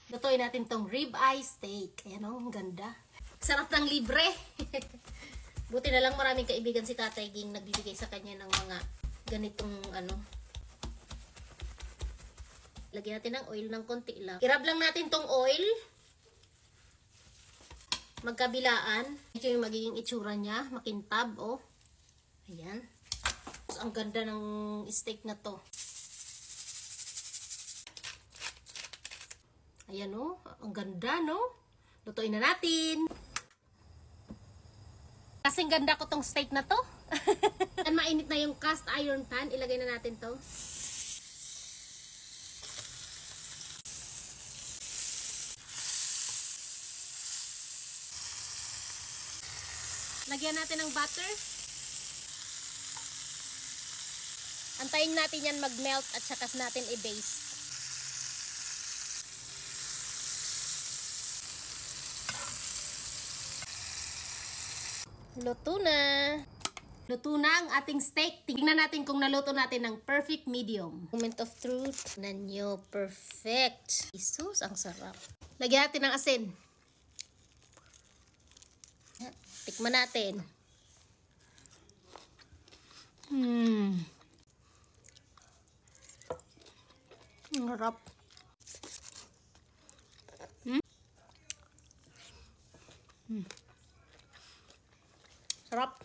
Lutuin natin tong ribeye steak. Ayan o, ang ganda. Sarap ng libre. Buti na lang maraming kaibigan si Tatay Ging nagbibigay sa kanya ng mga ganitong ano. Lagyan natin ng oil ng konti lang. I-rub lang natin tong oil. Magkabilaan. Ito yung magiging itsura niya. Makintab, oh. Ayan. Ang ganda ng steak na to. Ayan, oh. Ang ganda, no? Lutuin na natin. Kasing ganda ko tong steak na to. And mainit na yung cast iron pan. Ilagay na natin to. Lagyan natin ng butter. Antayin natin yan mag-melt at saka natin i-baste. Luto na. Luto na ang ating steak. Tingnan natin kung naluto natin ng perfect medium. Moment of truth. Nanyo, perfect. Isus, ang sarap. Lagyan natin ng asin. Tikman natin. Ang harap. Sarap.